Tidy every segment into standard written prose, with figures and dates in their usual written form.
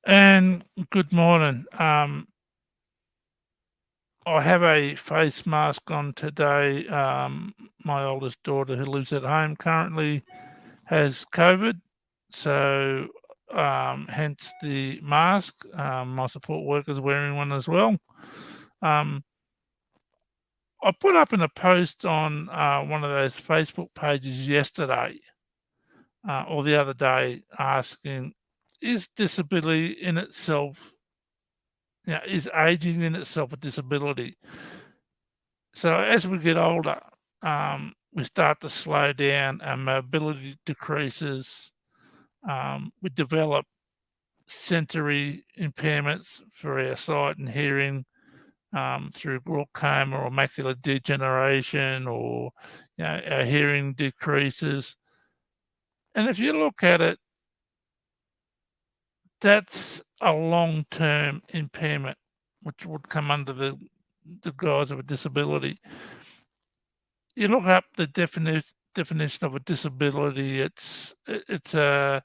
And good morning. I have a face mask on today. My oldest daughter, who lives at home currently, has COVID, so hence the mask. My support worker's wearing one as well. Um, I put up in a post on one of those Facebook pages yesterday or the other day asking, is disability in itself, is aging in itself a disability? So as we get older, we start to slow down, our mobility decreases, we develop sensory impairments for our sight and hearing through glaucoma or macular degeneration, or our hearing decreases. And if you look at it, that's a long-term impairment, which would come under the guise of a disability. You look up the definition of a disability, it's an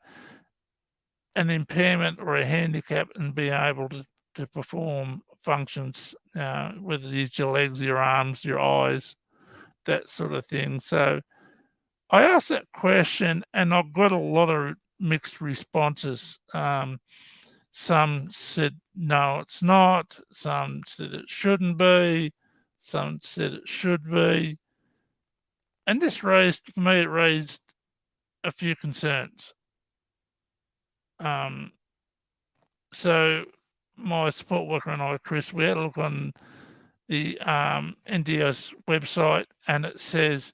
impairment or a handicap in being able to perform functions, whether it's your legs, your arms, your eyes, that sort of thing. So I asked that question and I got a lot of mixed responses. Some said, no, it's not. Some said it shouldn't be. Some said it should be. And this raised, for me, it raised a few concerns. So my support worker and I, Chris, we had a look on the NDIS website, and it says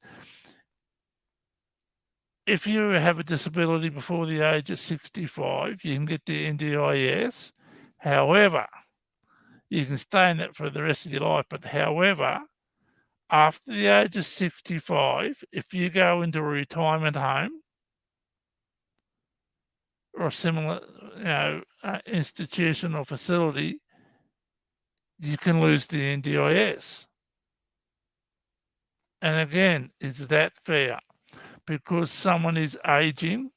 if you have a disability before the age of 65, you can get the NDIS. However, you can stay in that for the rest of your life. But however, after the age of 65, if you go into a retirement home or a similar, institution or facility, you can lose the NDIS. And again, is that fair? Because someone is aging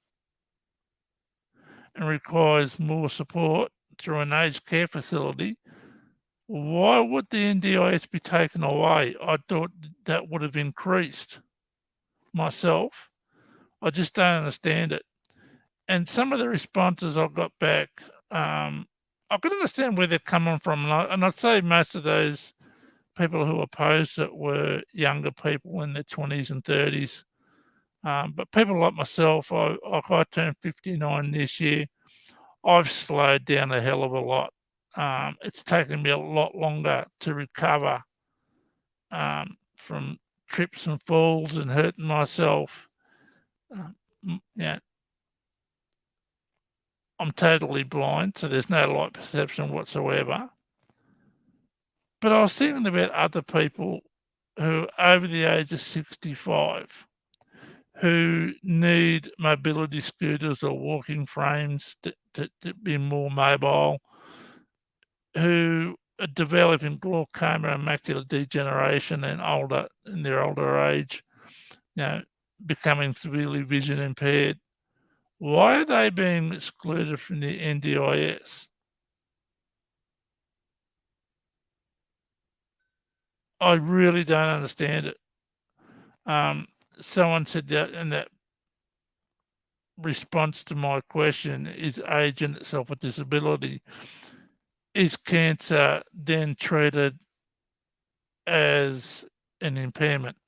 and requires more support through an aged care facility, why would the NDIS be taken away? I thought that would have increased myself. I just don't understand it. And some of the responses I got back, I could understand where they're coming from. And I'd say most of those people who opposed it were younger people in their 20s and 30s. But people like myself, I turned 59 this year. I've slowed down a hell of a lot. It's taken me a lot longer to recover from trips and falls and hurting myself. Yeah, I'm totally blind, so there's no light perception whatsoever. But I was thinking about other people who are over the age of 65 who need mobility scooters or walking frames to be more mobile, who are developing glaucoma and macular degeneration in their older age, becoming severely vision impaired. Why are they being excluded from the NDIS? I really don't understand it. Someone said that in that response to my question, is age in itself a disability? Is cancer then treated as an impairment?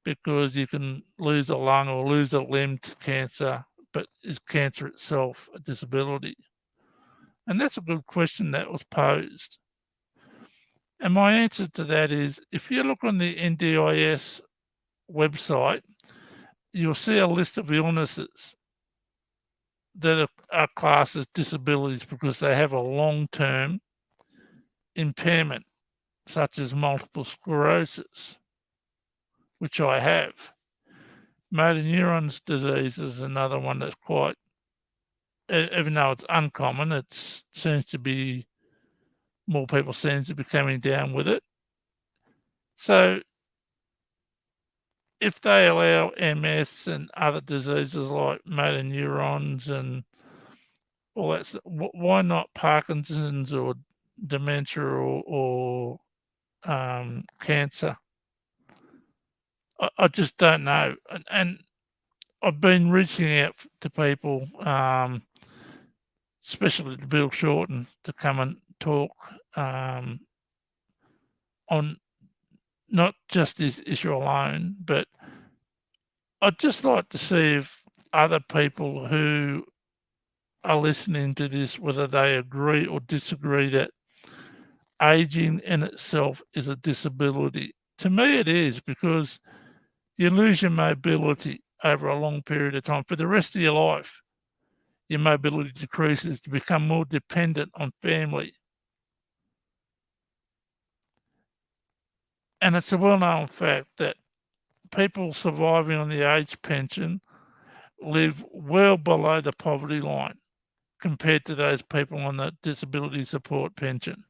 Because you can lose a lung or lose a limb to cancer, but is cancer itself a disability? And that's a good question that was posed. And my answer to that is, if you look on the NDIS website, you'll see a list of illnesses that are classed as disabilities because they have a long-term impairment, such as multiple sclerosis, which I have. Motor neurons disease is another one that's quite, even though it's uncommon, it seems to be more people seem to be coming down with it. So if they allow MS and other diseases like motor neurons and all that. Why not Parkinson's or dementia or cancer? I just don't know. And I've been reaching out to people, especially to Bill Shorten, to come and talk on not just this issue alone, but I'd just like to see if other people who are listening to this, whether they agree or disagree that aging in itself is a disability. To me, it is, because you lose your mobility over a long period of time. For the rest of your life, your mobility decreases to become more dependent on family. And it's a well-known fact that people surviving on the age pension live well below the poverty line compared to those people on the disability support pension.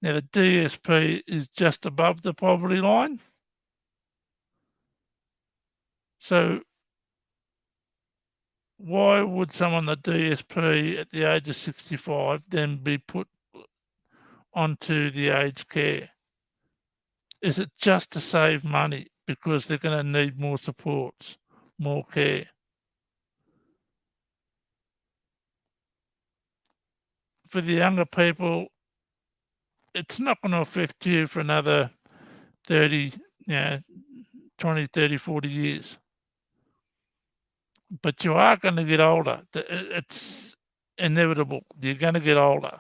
Now, the DSP is just above the poverty line. So why would someone on the DSP at the age of 65 then be put onto the aged care? Is it just to save money because they're going to need more supports, more care? For the younger people, it's not going to affect you for another 30, 20, 30, 40 years. But you are going to get older. It's inevitable. You're going to get older.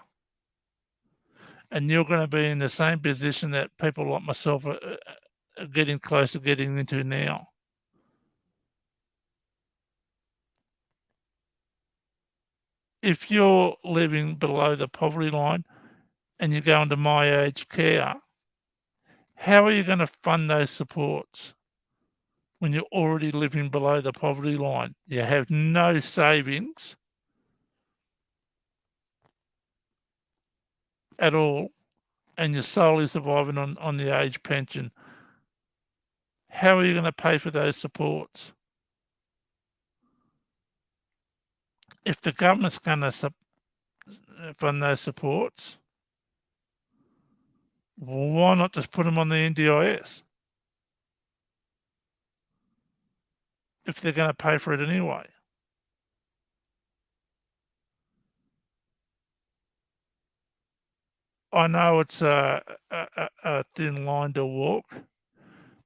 And you're going to be in the same position that people like myself are getting close to getting into now. If you're living below the poverty line and you go into my aged care, how are you going to fund those supports when you're already living below the poverty line? You have no savings at all, and you're solely surviving on the age pension. How are you going to pay for those supports? If the government's going to fund those supports, why not just put them on the NDIS if they're going to pay for it anyway? I know it's a thin line to walk,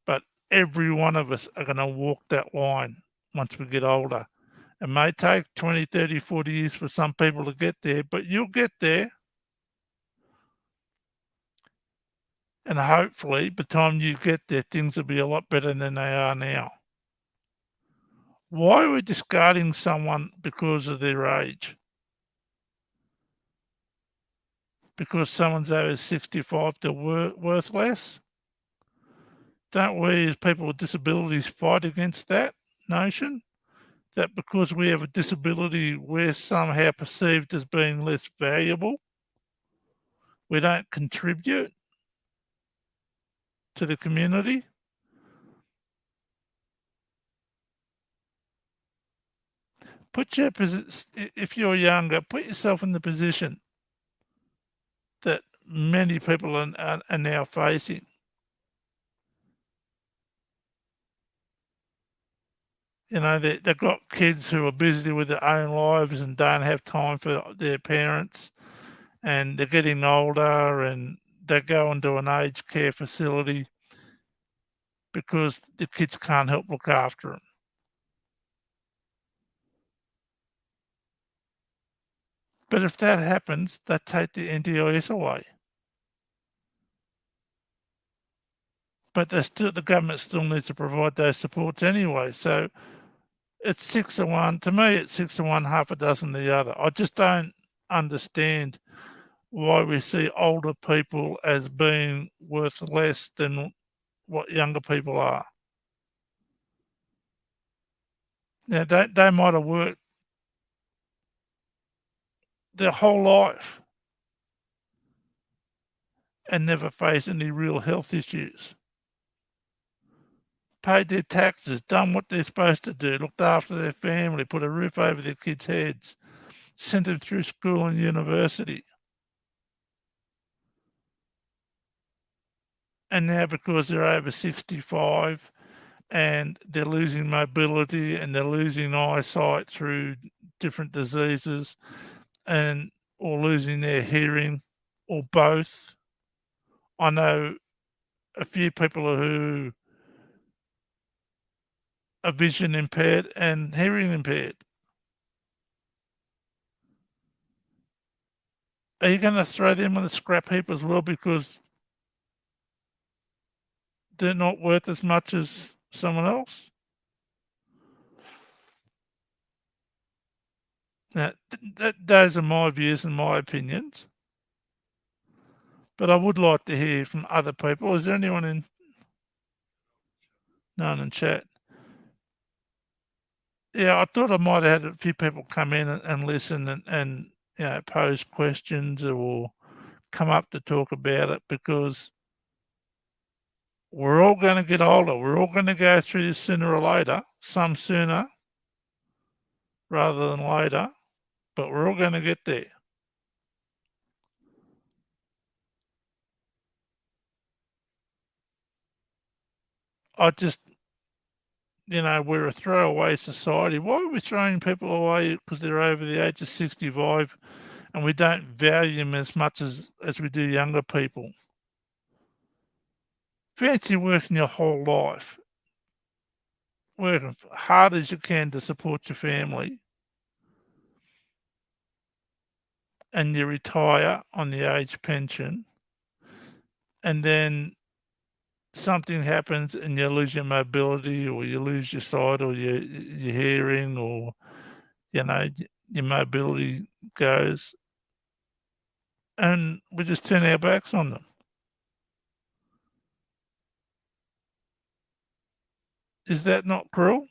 but every one of us are going to walk that line once we get older. It may take 20, 30, 40 years for some people to get there, but you'll get there. And hopefully, by the time you get there, things will be a lot better than they are now. Why are we discarding someone because of their age? Because someone's over 65, they're worth less? Don't we, as people with disabilities, fight against that notion? That because we have a disability, we're somehow perceived as being less valuable? We don't contribute to the community? If you're younger, put yourself in the position that many people are now facing. You know, they've got kids who are busy with their own lives and don't have time for their parents, and they're getting older and they go into an aged care facility because the kids can't help look after them. But if that happens, they take the NDIS away. But the government still needs to provide those supports anyway. So it's 6 to 1. To me, it's 6 to 1, half a dozen the other. I just don't understand why we see older people as being worth less than what younger people are. Now, they might have worked their whole life and never faced any real health issues. Paid their taxes, done what they're supposed to do, looked after their family, put a roof over their kids' heads, sent them through school and university. And now because they're over 65 and they're losing mobility and they're losing eyesight through different diseases and or losing their hearing or both. I know a few people who are vision impaired and hearing impaired. Are you going to throw them on the scrap heap as well because they're not worth as much as someone else? Now, those are my views and my opinions. But I would like to hear from other people. Is there anyone in? None in chat. Yeah, I thought I might have had a few people come in and listen and pose questions or come up to talk about it because we're all going to get older. We're all going to go through this sooner or later, some sooner rather than later, but we're all going to get there. I just, we're a throwaway society. Why are we throwing people away because they're over the age of 65 and we don't value them as much as we do younger people? Fancy working your whole life, working hard as you can to support your family, and you retire on the age pension, and then something happens and you lose your mobility or you lose your sight or your hearing or, your mobility goes, and we just turn our backs on them. Is that not cruel?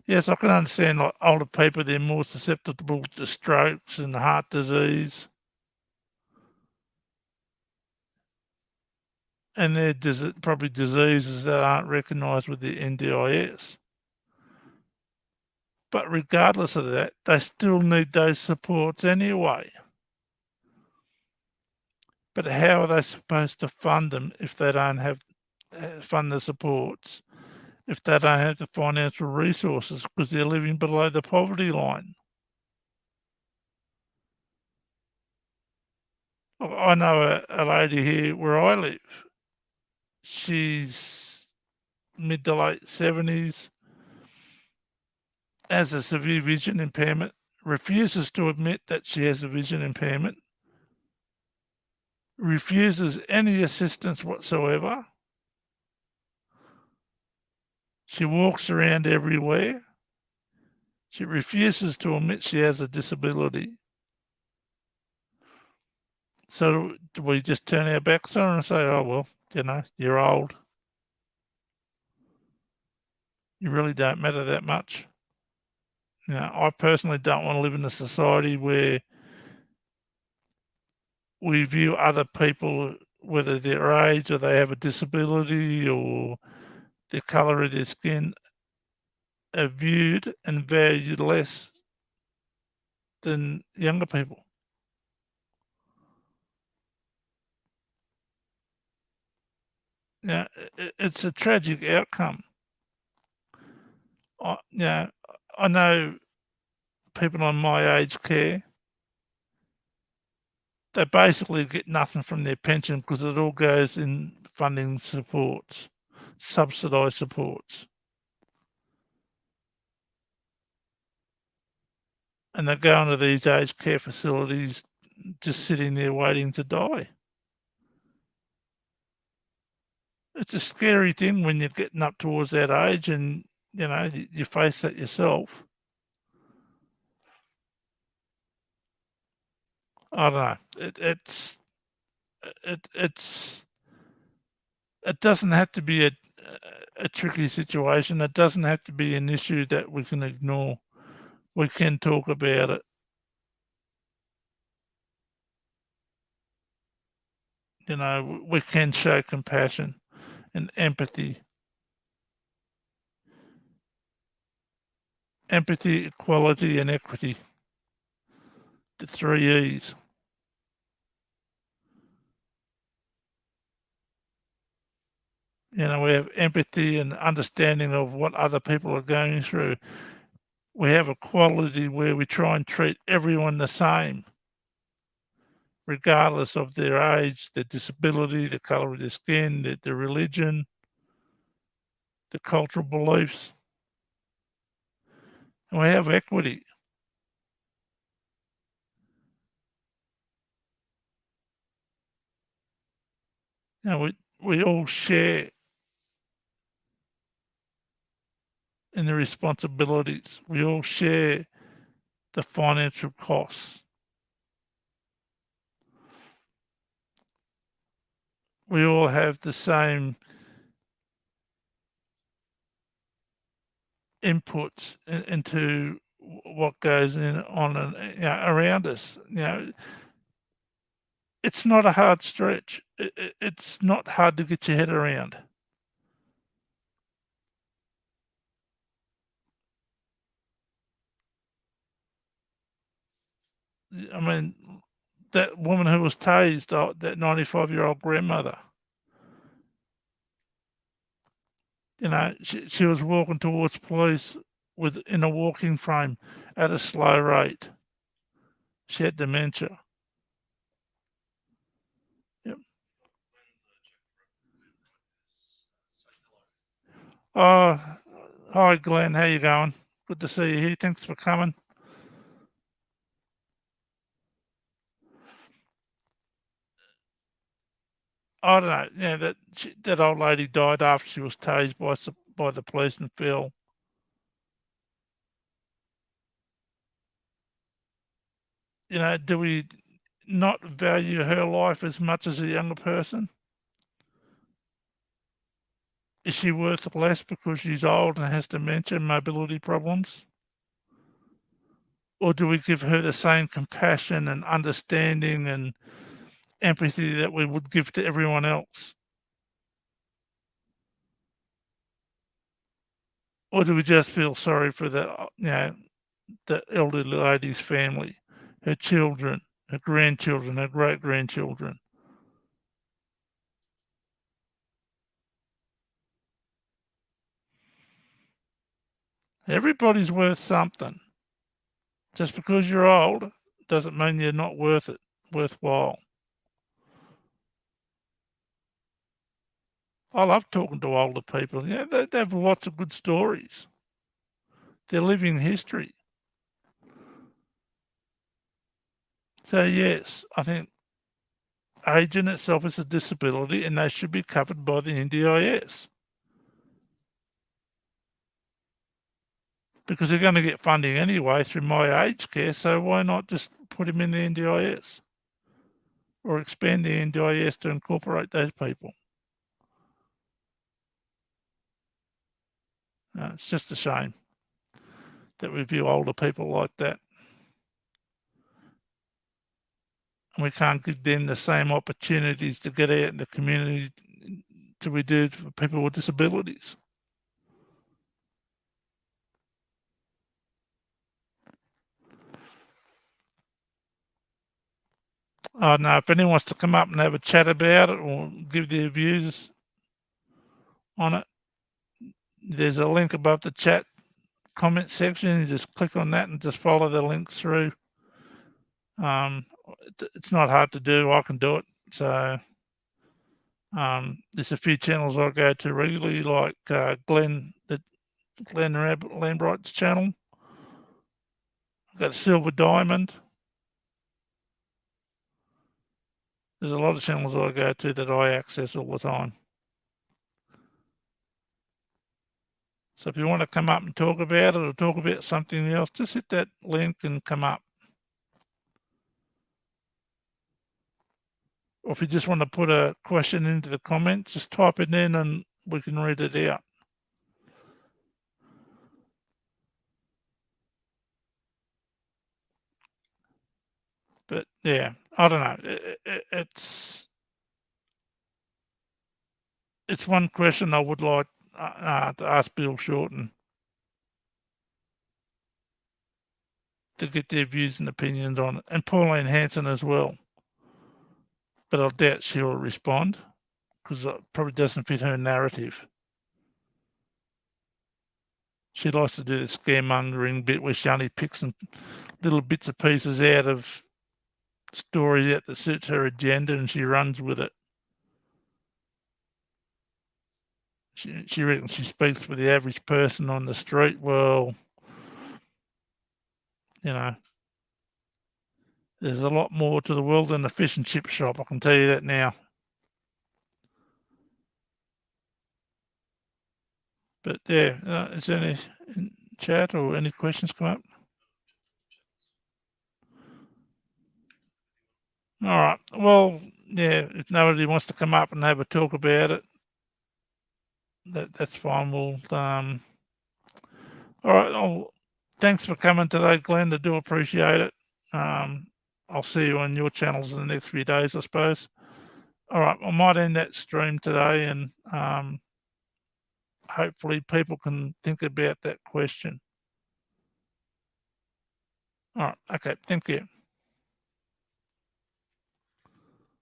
Yes, I can understand like older people, they're more susceptible to strokes and heart disease. And they're probably diseases that aren't recognised with the NDIS. But regardless of that, they still need those supports anyway. But how are they supposed to fund them if they don't have fund the supports, if they don't have the financial resources because they're living below the poverty line? I know a lady here where I live. She's mid to late 70s, has a severe vision impairment, refuses to admit that she has a vision impairment, refuses any assistance whatsoever. She walks around everywhere. She refuses to admit she has a disability. So do we just turn our backs on her and say, oh, well, you're old. You really don't matter that much. I personally don't want to live in a society where we view other people, whether their age or they have a disability or the colour of their skin, are viewed and valued less than younger people. It's a tragic outcome. I know people on my aged care, they basically get nothing from their pension because it all goes in funding supports, subsidised supports. And they go into these aged care facilities just sitting there waiting to die. It's a scary thing when you're getting up towards that age and, you face that yourself. I don't know. It doesn't have to be a tricky situation. It doesn't have to be an issue that we can ignore. We can talk about it. We can show compassion and empathy. empathy, equality, and equity. The 3 E's. We have empathy and understanding of what other people are going through. We have equality where we try and treat everyone the same, regardless of their age, their disability, the color of their skin, their religion, the cultural beliefs. And we have equity. We all share in the responsibilities. We all share the financial costs. We all have the same inputs into what goes on and around us. It's not a hard stretch. It's not hard to get your head around. I mean, that woman who was tased, that 95-year-old grandmother, she was walking towards police in a walking frame at a slow rate. She had dementia. Yep. Oh, hi Glenn, how you going? Good to see you here. Thanks for coming. I don't know. That old lady died after she was tased by the police and fell. Do we not value her life as much as a younger person? Is she worth less because she's old and has dementia and mobility problems? Or do we give her the same compassion and understanding and empathy that we would give to everyone else? Or do we just feel sorry for the elderly lady's family, her children, her grandchildren, her great grandchildren? Everybody's worth something. Just because you're old doesn't mean you're not worthwhile. I love talking to older people. They have lots of good stories. They're living history. So yes, I think age in itself is a disability and they should be covered by the NDIS because they're going to get funding anyway through my aged care. So why not just put them in the NDIS or expand the NDIS to incorporate those people? It's just a shame that we view older people like that. And we can't give them the same opportunities to get out in the community to we do for people with disabilities. I don't know if anyone wants to come up and have a chat about it or give their views on it. There's a link above the chat comment section. You just click on that and just follow the links through. It's not hard to do. I can do it. So there's a few channels I go to regularly, like Glenn Lambright's channel. I've got Silver Diamond. There's a lot of channels I go to that I access all the time. So if you want to come up and talk about it or talk about something else, just hit that link and come up. Or if you just want to put a question into the comments, just type it in and we can read it out. But yeah, I don't know. It's one question I would like to ask Bill Shorten. to get their views and opinions on it, and Pauline Hanson as well. But I doubt she'll respond because it probably doesn't fit her narrative. She likes to do the scaremongering bit where she only picks some little bits and pieces out of stories that suits her agenda and she runs with it. She reckons she speaks for the average person on the street. Well, you know, there's a lot more to the world than a fish and chip shop. I can tell you that now. But yeah, is there any chat or any questions come up? All right. Well, yeah, if nobody wants to come up and have a talk about it, that's fine. We'll all right. Thanks for coming today, Glenn. I do appreciate it. I'll see you on your channels in the next few days, I suppose. All right, I might end that stream today, and hopefully people can think about that question. All right. Okay. Thank you.